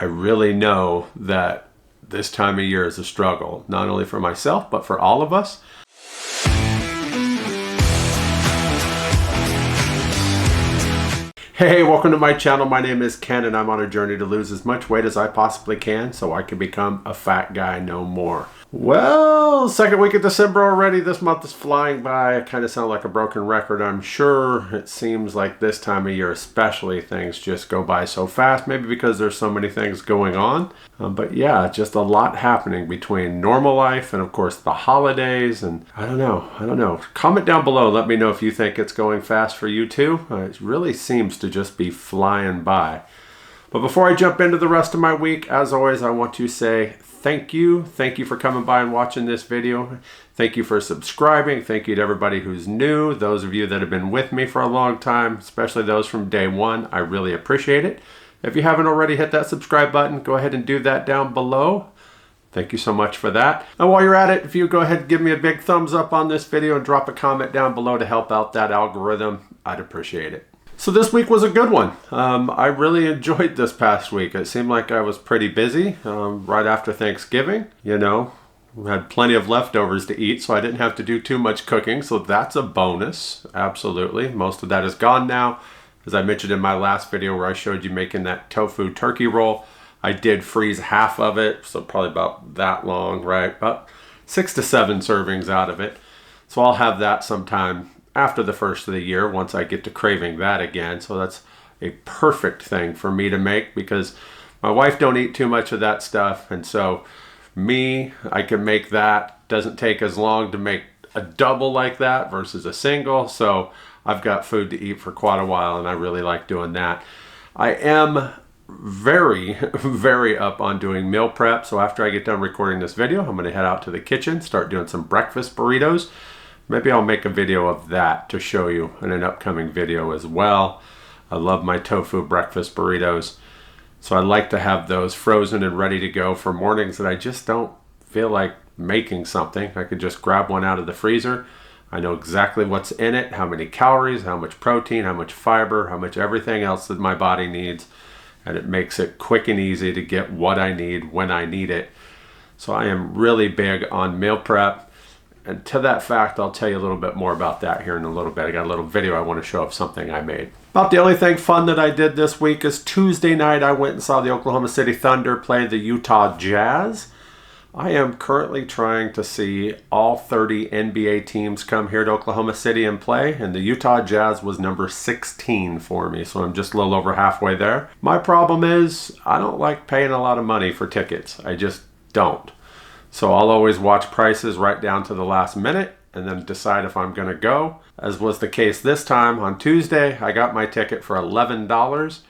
I really know that this time of year is a struggle, not only for myself, but for all of us. Hey, welcome to my channel. My name is Ken and I'm on a journey to lose as much weight as I possibly can so I can become a fat guy no more. Well, second week of December already. This month is flying by. I kind of sound like a broken record, I'm sure. It seems like this time of year especially, things just go by so fast. Maybe because there's so many things going on. But yeah, just a lot happening between normal life and of course the holidays. And I don't know. Comment down below. Let me know if you think it's going fast for you too. It really seems to just be flying by. But before I jump into the rest of my week, as always, I want to say thank you. Thank you for coming by and watching this video. Thank you for subscribing. Thank you to everybody who's new. Those of you that have been with me for a long time, especially those from day one, I really appreciate it. If you haven't already hit that subscribe button, go ahead and do that down below. Thank you so much for that. And while you're at it, if you go ahead and give me a big thumbs up on this video and drop a comment down below to help out that algorithm, I'd appreciate it. So this week was a good one. I really enjoyed this past week. It seemed like I was pretty busy right after Thanksgiving. You know, we had plenty of leftovers to eat, so I didn't have to do too much cooking. So that's a bonus, absolutely. Most of that is gone now. As I mentioned in my last video where I showed you making that tofu turkey roll, I did freeze half of it, so probably about that long, right? About 6 to 7 servings out of it. So I'll have that sometime after the first of the year once I get to craving that again. So that's a perfect thing for me to make because my wife don't eat too much of that stuff. And so I can make that. Doesn't take as long to make a double like that versus a single. So I've got food to eat for quite a while and I really like doing that. I am very, very up on doing meal prep. So after I get done recording this video, I'm going to head out to the kitchen, start doing some breakfast burritos. Maybe I'll make a video of that to show you in an upcoming video as well. I love my tofu breakfast burritos. So I like to have those frozen and ready to go for mornings that I just don't feel like making something. I could just grab one out of the freezer. I know exactly what's in it, how many calories, how much protein, how much fiber, how much everything else that my body needs. And it makes it quick and easy to get what I need when I need it. So I am really big on meal prep. And to that fact, I'll tell you a little bit more about that here in a little bit. I got a little video I want to show of something I made. About the only thing fun that I did this week is Tuesday night I went and saw the Oklahoma City Thunder play the Utah Jazz. I am currently trying to see all 30 NBA teams come here to Oklahoma City and play, and the Utah Jazz was number 16 for me, so I'm just a little over halfway there. My problem is I don't like paying a lot of money for tickets. I just don't. So I'll always watch prices right down to the last minute and then decide if I'm going to go. As was the case this time, on Tuesday, I got my ticket for $11,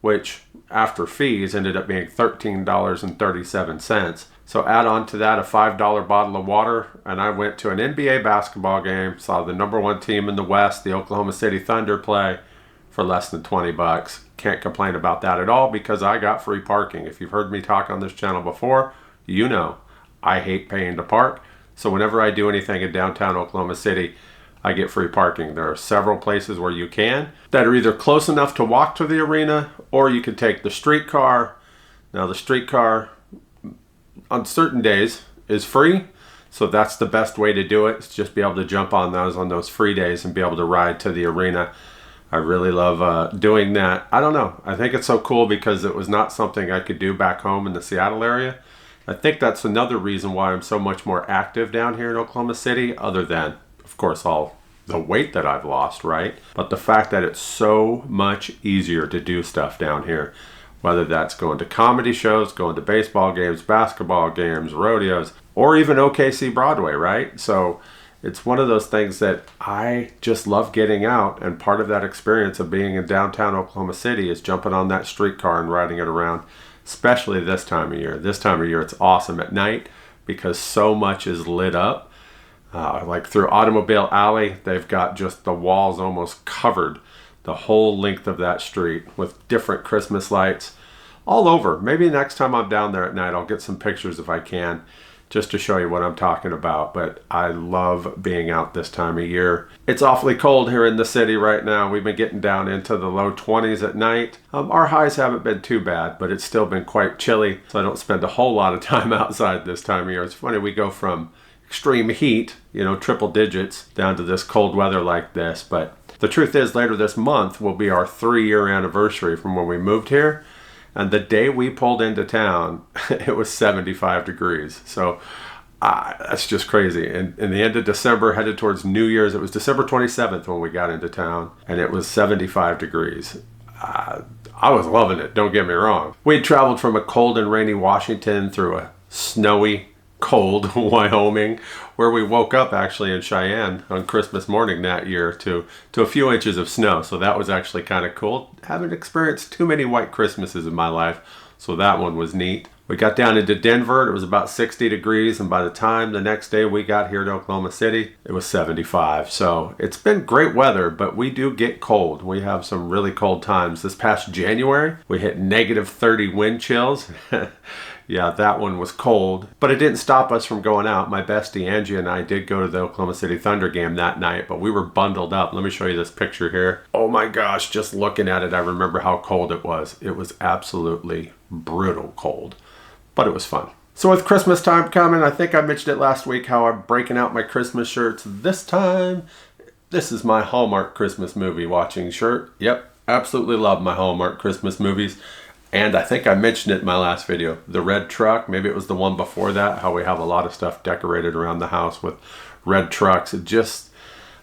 which after fees ended up being $13.37. So add on to that a $5 bottle of water, and I went to an NBA basketball game, saw the #1 team in the West, the Oklahoma City Thunder, play for less than 20 bucks. Can't complain about that at all because I got free parking. If you've heard me talk on this channel before, you know I hate paying to park. So whenever I do anything in downtown Oklahoma City, I get free parking. There are several places where you can that are either close enough to walk to the arena or you can take the streetcar. Now the streetcar on certain days is free. So that's the best way to do it. Is just be able to jump on those free days and be able to ride to the arena. I really love doing that. I don't know. I think it's so cool because it was not something I could do back home in the Seattle area. I think that's another reason why I'm so much more active down here in Oklahoma City, other than, of course, all the weight that I've lost, right? But the fact that it's so much easier to do stuff down here, whether that's going to comedy shows, going to baseball games, basketball games, rodeos, or even OKC Broadway, right? So it's one of those things that I just love getting out, and part of that experience of being in downtown Oklahoma City is jumping on that streetcar and riding it around. Especially this time of year. This time of year it's awesome at night because so much is lit up. Like through Automobile Alley, they've got just the walls almost covered the whole length of that street with different Christmas lights all over. Maybe next time I'm down there at night, I'll get some pictures if I can just to show you what I'm talking about. But I love being out this time of year. It's awfully cold here in the city right now. We've been getting down into the low 20s at night. Our highs haven't been too bad, but it's still been quite chilly, so I don't spend a whole lot of time outside this time of year. It's funny, we go from extreme heat, triple digits, down to this cold weather like this. But the truth is, later this month will be our 3-year anniversary from when we moved here. And the day we pulled into town, it was 75 degrees. So that's just crazy. And in the end of December, headed towards New Year's, it was December 27th when we got into town, and it was 75 degrees. I was loving it, don't get me wrong. We had traveled from a cold and rainy Washington through a snowy, cold Wyoming, where we woke up actually in Cheyenne on Christmas morning that year to a few inches of snow. So that was actually kind of cool. Haven't experienced too many white Christmases in my life, so that one was neat. We got down into Denver, it was about 60 degrees, and by the time the next day we got here to Oklahoma City, it was 75. So it's been great weather, but we do get cold. We have some really cold times. This past January, we hit negative 30 wind chills. Yeah, that one was cold, but it didn't stop us from going out. My bestie Angie and I did go to the Oklahoma City Thunder game that night, but we were bundled up. Let me show you this picture here. Oh my gosh, just looking at it, I remember how cold it was. It was absolutely brutal cold, but it was fun. So with Christmas time coming, I think I mentioned it last week how I'm breaking out my Christmas shirts. This time, this is my Hallmark Christmas movie watching shirt. Yep, absolutely love my Hallmark Christmas movies. And I think I mentioned it in my last video, the red truck, maybe it was the one before that, how we have a lot of stuff decorated around the house with red trucks. It just,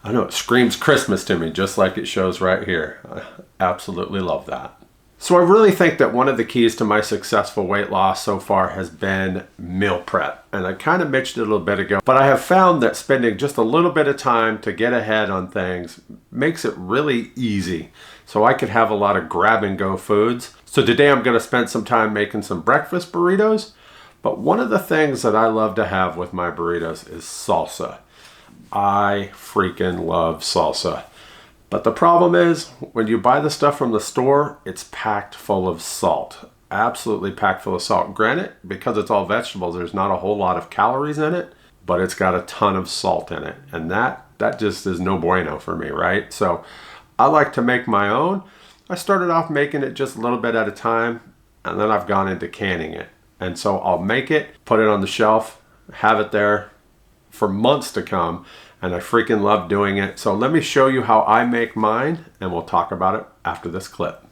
I don't know, it screams Christmas to me, just like it shows right here. I absolutely love that. So I really think that one of the keys to my successful weight loss so far has been meal prep. And I kind of mentioned it a little bit ago, but I have found that spending just a little bit of time to get ahead on things makes it really easy. So I could have a lot of grab and go foods. So today I'm going to spend some time making some breakfast burritos. But one of the things that I love to have with my burritos is salsa. I freaking love salsa. But the problem is, when you buy the stuff from the store, it's packed full of salt. Absolutely packed full of salt. Granted, because it's all vegetables, there's not a whole lot of calories in it, but it's got a ton of salt in it. And that just is no bueno for me, right? So I like to make my own. I started off making it just a little bit at a time, and then I've gone into canning it. And so I'll make it, put it on the shelf, have it there for months to come, and I freaking love doing it. So let me show you how I make mine, and we'll talk about it after this clip.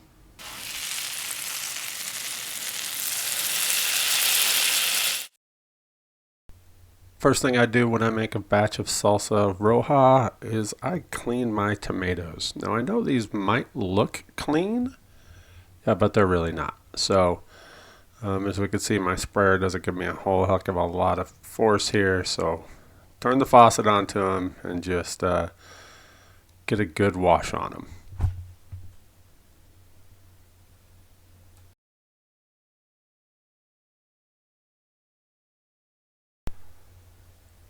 First thing I do when I make a batch of salsa roja is I clean my tomatoes. Now I know these might look clean, yeah, but they're really not. So as we can see, my sprayer doesn't give me a whole heck of a lot of force here. So turn the faucet onto them and just get a good wash on them.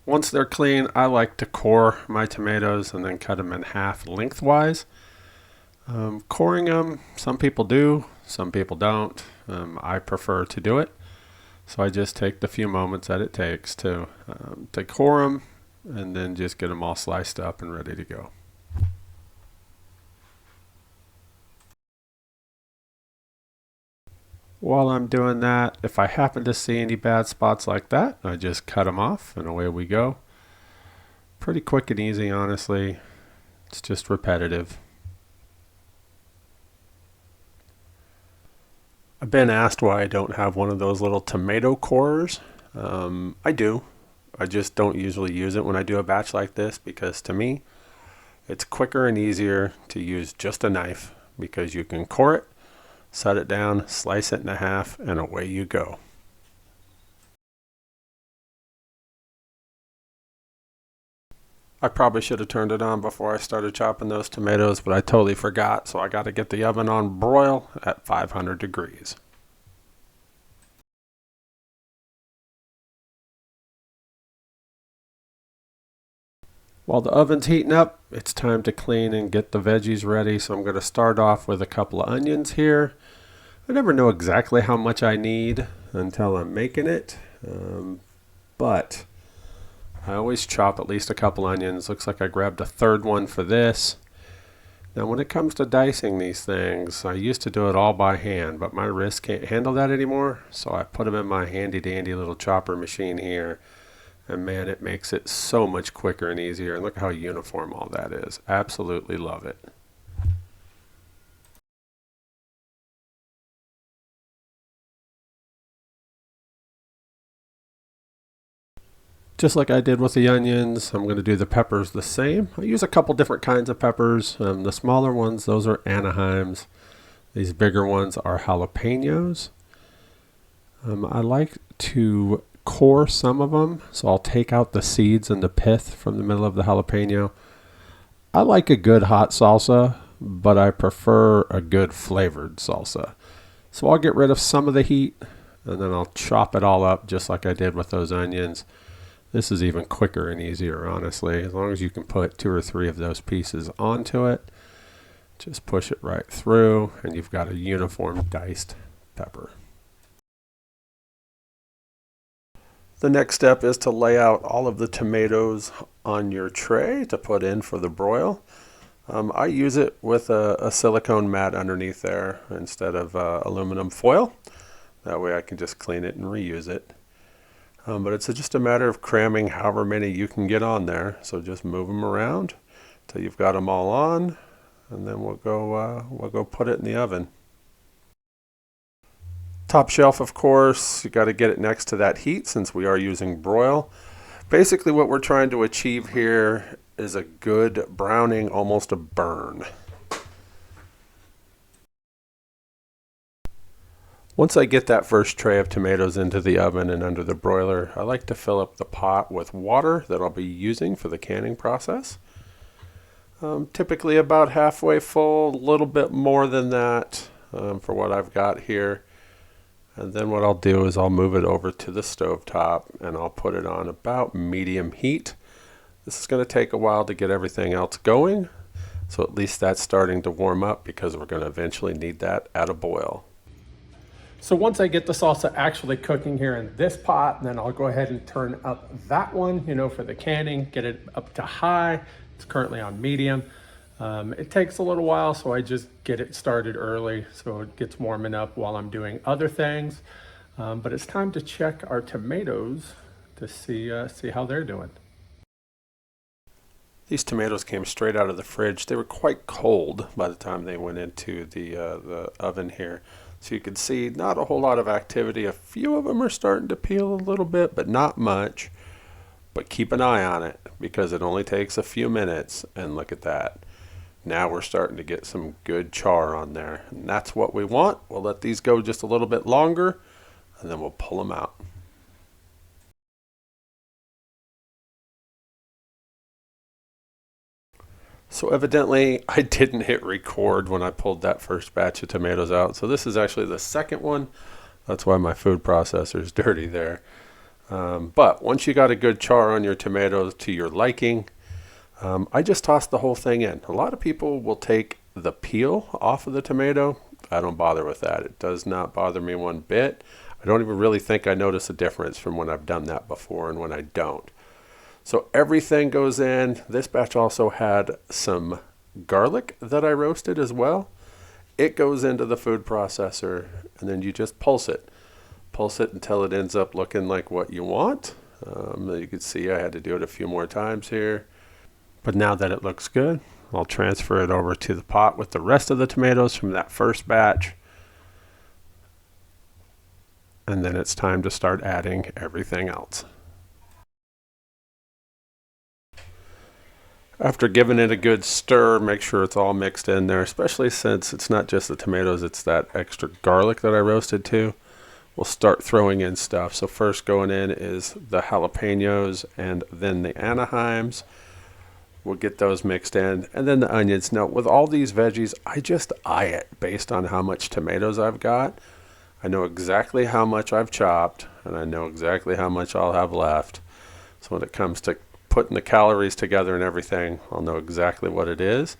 Once they're clean, I like to core my tomatoes and then cut them in half lengthwise. Coring them, some people do, some people don't. I prefer to do it. So I just take the few moments that it takes to core them and then just get them all sliced up and ready to go. While I'm doing that, if I happen to see any bad spots like that, I just cut them off and away we go. Pretty quick and easy, honestly. It's just repetitive. I've been asked why I don't have one of those little tomato corers. I do. I just don't usually use it when I do a batch like this because to me, it's quicker and easier to use just a knife because you can core it, set it down, slice it in half, and away you go. I probably should have turned it on before I started chopping those tomatoes, but I totally forgot, so I got to get the oven on broil at 500 degrees. While the oven's heating up, it's time to clean and get the veggies ready, so I'm going to start off with a couple of onions here. I never know exactly how much I need until I'm making it. but I always chop at least a couple onions. Looks like I grabbed a third one for this. Now when it comes to dicing these things, I used to do it all by hand, but my wrist can't handle that anymore, so I put them in my handy dandy little chopper machine here, and man, it makes it so much quicker and easier. And look how uniform all that is. Absolutely love it. Just like I did with the onions, I'm going to do the peppers the same. I use a couple different kinds of peppers. The smaller ones, those are Anaheims. These bigger ones are jalapenos. I like to core some of them, so I'll take out the seeds and the pith from the middle of the jalapeno. I like a good hot salsa, but I prefer a good flavored salsa. So I'll get rid of some of the heat, and then I'll chop it all up just like I did with those onions. This is even quicker and easier, honestly. As long as you can put 2 or 3 of those pieces onto it, just push it right through, and you've got a uniform diced pepper. The next step is to lay out all of the tomatoes on your tray to put in for the broil. I use it with a silicone mat underneath there instead of aluminum foil. That way I can just clean it and reuse it. But it's just a matter of cramming however many you can get on there. So just move them around till you've got them all on, and then we'll go put it in the oven. Top shelf, of course, you got to get it next to that heat since we are using broil. Basically what we're trying to achieve here is a good browning, almost a burn. Once I get that first tray of tomatoes into the oven and under the broiler, I like to fill up the pot with water that I'll be using for the canning process. Typically about halfway full, a little bit more than that for what I've got here. And then what I'll do is I'll move it over to the stove top and I'll put it on about medium heat. This is going to take a while to get everything else going, so at least that's starting to warm up because we're going to eventually need that at a boil. So once I get the salsa actually cooking here in this pot, then I'll go ahead and turn up that one, for the canning, get it up to high. It's currently on medium. It takes a little while, so I just get it started early so it gets warming up while I'm doing other things. But it's time to check our tomatoes to see how they're doing. These tomatoes came straight out of the fridge. They were quite cold by the time they went into the oven here. So you can see not a whole lot of activity. A few of them are starting to peel a little bit, but not much. But keep an eye on it because it only takes a few minutes, and look at that. Now we're starting to get some good char on there, and that's what we want. We'll let these go just a little bit longer, and then we'll pull them out. So evidently I didn't hit record when I pulled that first batch of tomatoes out. So this is actually the second one. That's why my food processor is dirty there. But once you got a good char on your tomatoes to your liking, I just toss the whole thing in. A lot of people will take the peel off of the tomato. I don't bother with that. It does not bother me one bit. I don't even really think I notice a difference from when I've done that before and when I don't. So everything goes in. This batch also had some garlic that I roasted as well. It goes into the food processor, and then you just pulse it. Pulse it until it ends up looking like what you want. You can see I had to do it a few more times here. But now that it looks good, I'll transfer it over to the pot with the rest of the tomatoes from that first batch. And then it's time to start adding everything else. After giving it a good stir, make sure it's all mixed in there, especially since it's not just the tomatoes, it's that extra garlic that I roasted too. We'll start throwing in stuff. So first going in is the jalapenos and then the Anaheims. We'll get those mixed in, and then the onions. Now with all these veggies, I just eye it based on how much tomatoes I've got. I know exactly how much I've chopped, and I know exactly how much I'll have left. So when it comes to putting the calories together and everything, I'll know exactly what it is.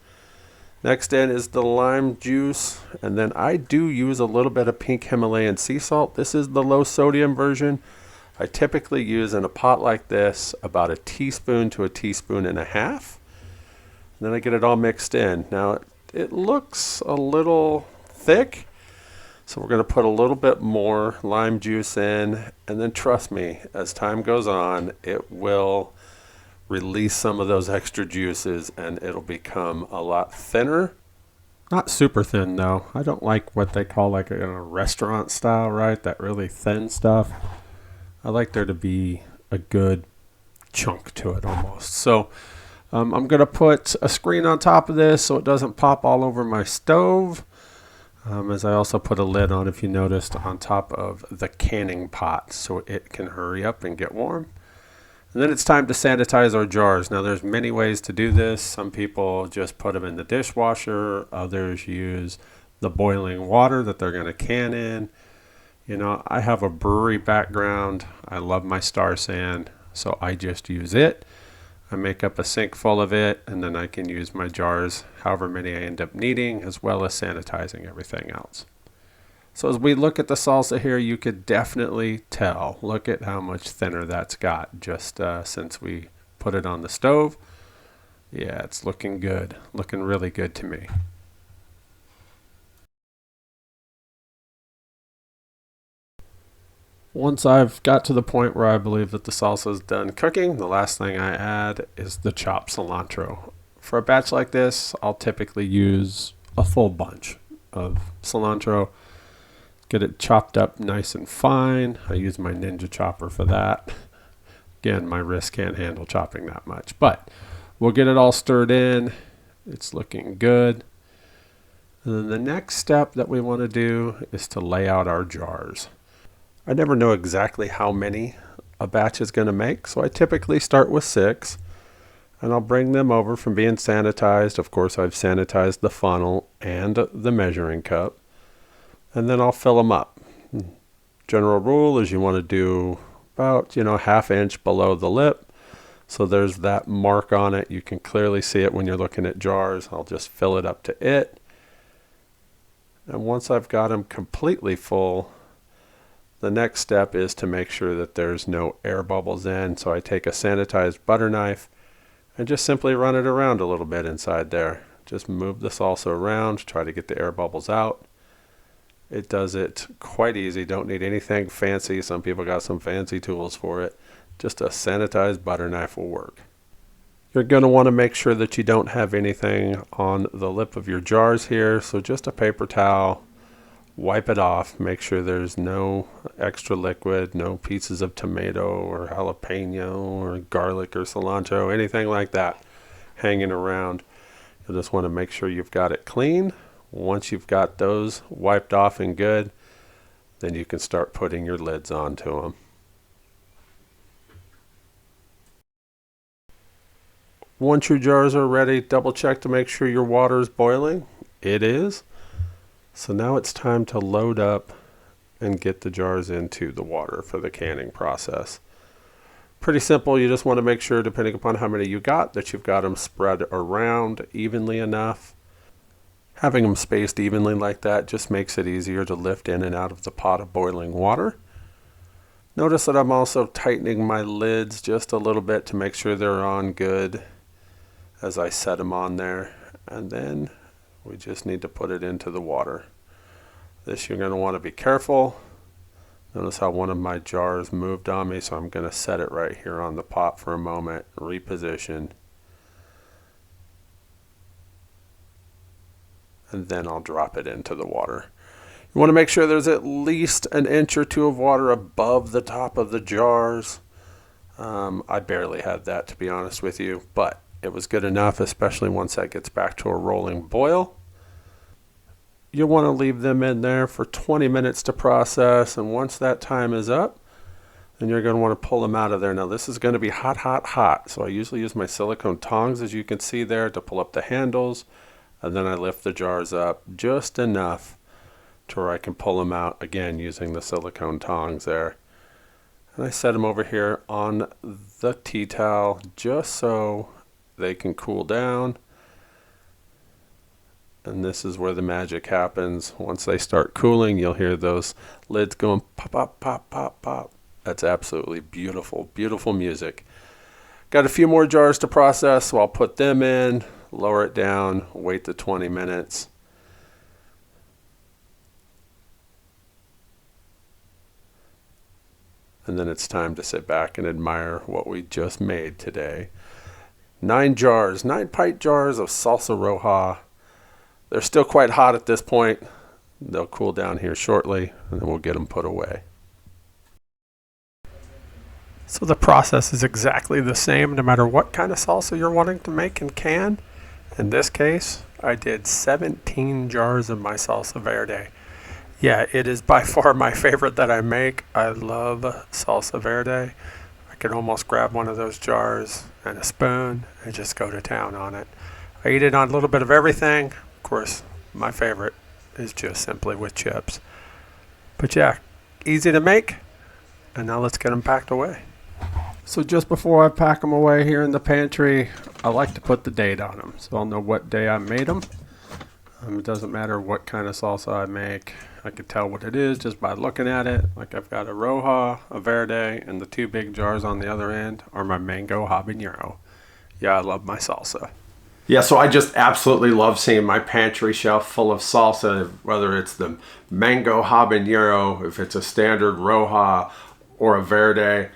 Next in is the lime juice, and then I do use a little bit of pink Himalayan sea salt. This is the low sodium version. I typically use in a pot like this about a teaspoon to a teaspoon and a half. And then I get it all mixed in. Now it looks a little thick, so we're going to put a little bit more lime juice in, and then trust me, as time goes on, it will release some of those extra juices and it'll become a lot thinner. Not super thin though. I don't like what they call like a restaurant style, right? That really thin stuff. I like there to be a good chunk to it almost. So I'm going to put a screen on top of this so it doesn't pop all over my stove. As I also put a lid on, if you noticed, on top of the canning pot so it can hurry up and get warm. And then it's time to sanitize our jars. Now there's many ways to do this. Some people just put them in the dishwasher. Others use the boiling water that they're going to can in. You know, I have a brewery background. I love my Star San, so I just use it. I make up a sink full of it, and then I can use my jars, however many I end up needing, as well as sanitizing everything else. So as we look at the salsa here, you could definitely tell. Look at how much thinner that's got just since we put it on the stove. Yeah, it's looking good. Looking really good to me. Once I've got to the point where I believe that the salsa is done cooking, the last thing I add is the chopped cilantro. For a batch like this, I'll typically use a full bunch of cilantro. Get it chopped up nice and fine. I use my Ninja chopper for that. Again, my wrist can't handle chopping that much, but we'll get it all stirred in. It's looking good. And then the next step that we want to do is to lay out our jars. I never know exactly how many a batch is going to make, so I typically start with 6, and I'll bring them over from being sanitized. Of course, I've sanitized the funnel and the measuring cup. And then I'll fill them up. General rule is you want to do about, ½ inch below the lip. So there's that mark on it. You can clearly see it when you're looking at jars. I'll just fill it up to it. And once I've got them completely full, the next step is to make sure that there's no air bubbles in. So I take a sanitized butter knife and just simply run it around a little bit inside there. Just move the salsa around, try to get the air bubbles out. It does it quite easy. Don't need anything fancy. Some people got some fancy tools for it. Just a sanitized butter knife will work. You're going to want to make sure that you don't have anything on the lip of your jars here. So just a paper towel, wipe it off. Make sure there's no extra liquid, no pieces of tomato or jalapeno or garlic or cilantro, anything like that hanging around. You'll just want to make sure you've got it clean. Once you've got those wiped off and good, then you can start putting your lids onto them. Once your jars are ready, double check to make sure your water is boiling. It is. So now it's time to load up and get the jars into the water for the canning process. Pretty simple. You just want to make sure, depending upon how many you got, that you've got them spread around evenly enough. Having them spaced evenly like that just makes it easier to lift in and out of the pot of boiling water. Notice that I'm also tightening my lids just a little bit to make sure they're on good as I set them on there. And then we just need to put it into the water. This you're going to want to be careful. Notice how one of my jars moved on me, so I'm going to set it right here on the pot for a moment, reposition. And then I'll drop it into the water. You want to make sure there's at least an inch or two of water above the top of the jars. I barely had that, to be honest with you, but it was good enough, especially once that gets back to a rolling boil. You'll want to leave them in there for 20 minutes to process, and once that time is up, then you're going to want to pull them out of there. Now this is going to be hot, hot, hot, so I usually use my silicone tongs, as you can see there, to pull up the handles. And then I lift the jars up just enough to where I can pull them out, again using the silicone tongs there. And I set them over here on the tea towel just so they can cool down. And this is where the magic happens. Once they start cooling, you'll hear those lids going pop, pop, pop, pop, pop That's absolutely beautiful, beautiful music. Got a few more jars to process, so I'll put them in, lower it down, wait the 20 minutes. And then it's time to sit back and admire what we just made today. 9 pint jars of salsa roja. They're still quite hot at this point. They'll cool down here shortly, and then we'll get them put away. So the process is exactly the same no matter what kind of salsa you're wanting to make and can. In this case, I did 17 jars of my salsa verde. Yeah, it is by far my favorite that I make. I love salsa verde. I could almost grab one of those jars and a spoon and just go to town on it. I eat it on a little bit of everything. Of course, my favorite is just simply with chips. But yeah, easy to make. And now let's get them packed away. So just before I pack them away here in the pantry, I like to put the date on them so I'll know what day I made them. It doesn't matter what kind of salsa I make. I can tell what it is just by looking at it. Like I've got a roja, a verde, and the 2 big jars on the other end are my mango habanero. Yeah, I love my salsa. Yeah, so I just absolutely love seeing my pantry shelf full of salsa, whether it's the mango habanero, if it's a standard roja or a verde.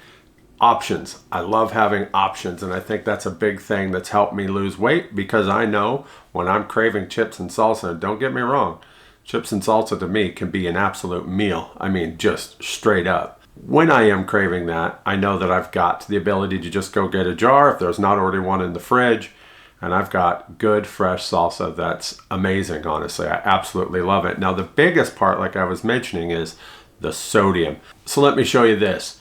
Options. I love having options, and I think that's a big thing that's helped me lose weight, because I know when I'm craving chips and salsa, don't get me wrong, chips and salsa to me can be an absolute meal. I mean, just straight up. When I am craving that, I know that I've got the ability to just go get a jar if there's not already one in the fridge, and I've got good fresh salsa that's amazing, honestly. I absolutely love it. Now the biggest part, like I was mentioning, is the sodium. So let me show you this.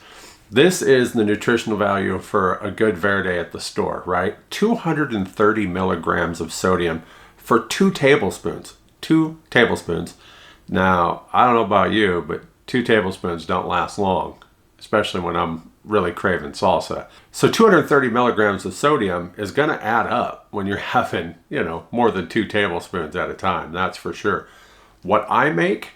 This is the nutritional value for a good verde at the store, right? 230 milligrams of sodium for 2 tablespoons. 2 tablespoons. Now, I don't know about you, but 2 tablespoons don't last long, especially when I'm really craving salsa. So 230 milligrams of sodium is going to add up when you're having, more than 2 tablespoons at a time, that's for sure. What I make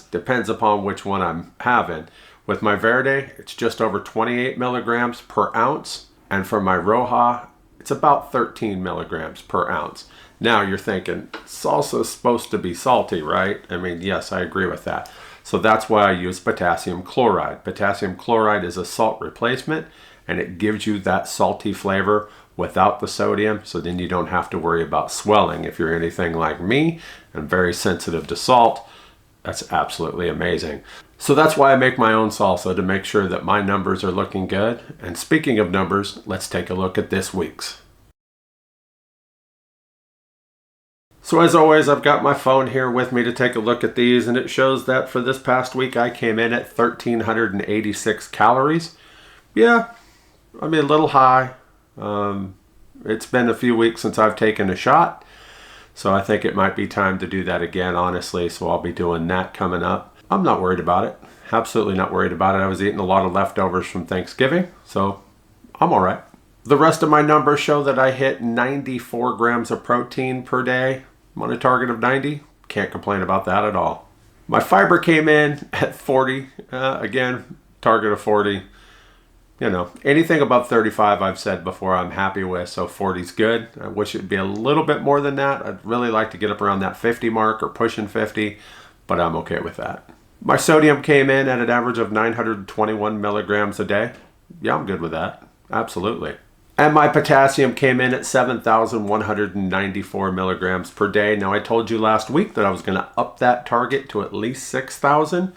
depends upon which one I'm having. With my verde, it's just over 28 milligrams per ounce. And for my roja, it's about 13 milligrams per ounce. Now you're thinking, salsa is supposed to be salty, right? I mean, yes, I agree with that. So that's why I use potassium chloride. Potassium chloride is a salt replacement, and it gives you that salty flavor without the sodium. So then you don't have to worry about swelling. If you're anything like me and very sensitive to salt, that's absolutely amazing. So that's why I make my own salsa, to make sure that my numbers are looking good. And speaking of numbers, let's take a look at this week's. So as always, I've got my phone here with me to take a look at these, and it shows that for this past week I came in at 1,386 calories. Yeah, I mean, a little high. It's been a few weeks since I've taken a shot, so I think it might be time to do that again, honestly. So I'll be doing that coming up. I'm not worried about it. Absolutely not worried about it. I was eating a lot of leftovers from Thanksgiving, so I'm all right. The rest of my numbers show that I hit 94 grams of protein per day. I'm on a target of 90. Can't complain about that at all. My fiber came in at 40. Again, target of 40. Anything above 35, I've said before, I'm happy with, so 40's good. I wish it'd be a little bit more than that. I'd really like to get up around that 50 mark or pushing 50, but I'm okay with that. My sodium came in at an average of 921 milligrams a day. Yeah, I'm good with that. Absolutely. And my potassium came in at 7,194 milligrams per day. Now, I told you last week that I was going to up that target to at least 6,000.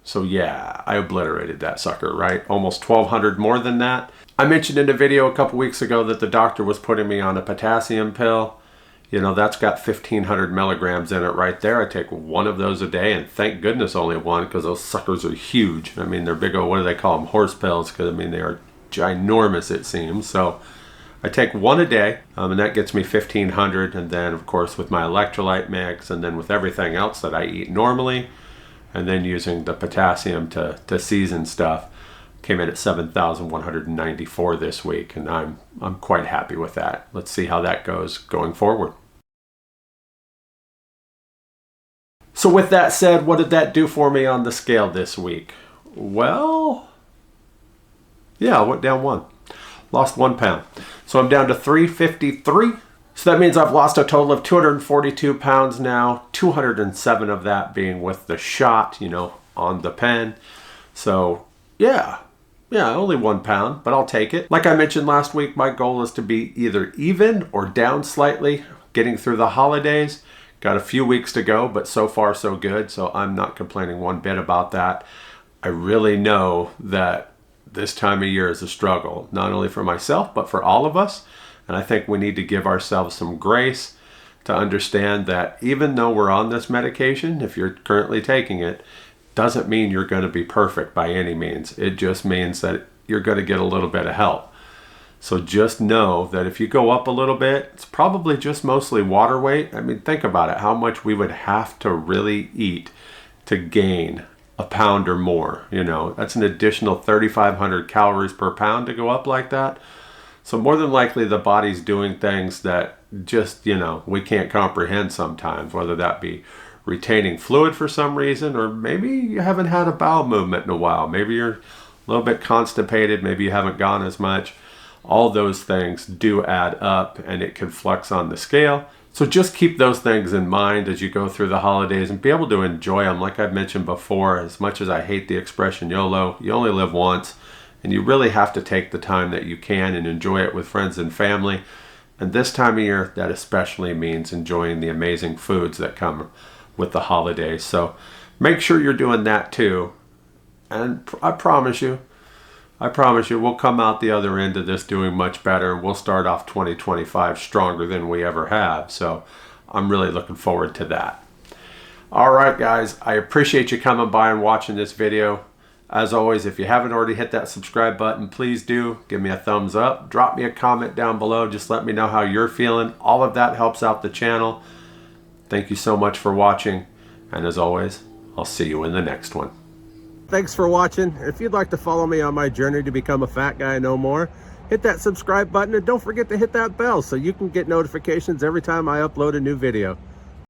So yeah, I obliterated that sucker, right? Almost 1,200 more than that. I mentioned in a video a couple weeks ago that the doctor was putting me on a potassium pill. That's got 1,500 milligrams in it right there. I take one of those a day, and thank goodness only one, because those suckers are huge. I mean, they're big old, what do they call them, horse pills, because I mean, they are ginormous, it seems. So I take one a day, and that gets me 1,500. And then, of course, with my electrolyte mix, and then with everything else that I eat normally, and then using the potassium to season stuff, came in at 7,194 this week, and I'm quite happy with that. Let's see how that goes going forward. So with that said, what did that do for me on the scale this week? Well, Yeah, I went down 1. Lost 1 pound. So I'm down to 353. So that means I've lost a total of 242 pounds now, 207 of that being with the shot, on the pen. So yeah, only 1 pound, but I'll take it. Like I mentioned last week, my goal is to be either even or down slightly, getting through the holidays. Got a few weeks to go, but so far so good, so I'm not complaining one bit about that. I really know that this time of year is a struggle, not only for myself, but for all of us. And I think we need to give ourselves some grace to understand that even though we're on this medication, if you're currently taking it, doesn't mean you're going to be perfect by any means. It just means that you're going to get a little bit of help. So just know that if you go up a little bit, it's probably just mostly water weight. I mean, think about it, how much we would have to really eat to gain a pound or more. That's an additional 3,500 calories per pound to go up like that. So more than likely the body's doing things that just, we can't comprehend sometimes, whether that be retaining fluid for some reason, or maybe you haven't had a bowel movement in a while. Maybe you're a little bit constipated. Maybe you haven't gone as much. All those things do add up, and it can flex on the scale. So just keep those things in mind as you go through the holidays and be able to enjoy them. Like I've mentioned before, as much as I hate the expression YOLO, you only live once, and you really have to take the time that you can and enjoy it with friends and family. And this time of year, that especially means enjoying the amazing foods that come with the holidays. So make sure you're doing that too. And I promise you, we'll come out the other end of this doing much better. We'll start off 2025 stronger than we ever have. So I'm really looking forward to that. All right, guys, I appreciate you coming by and watching this video. As always, if you haven't already hit that subscribe button, please do. Give me a thumbs up. Drop me a comment down below. Just let me know how you're feeling. All of that helps out the channel. Thank you so much for watching. And as always, I'll see you in the next one. Thanks for watching. If you'd like to follow me on my journey to become a fat guy no more, hit that subscribe button and don't forget to hit that bell so you can get notifications every time I upload a new video.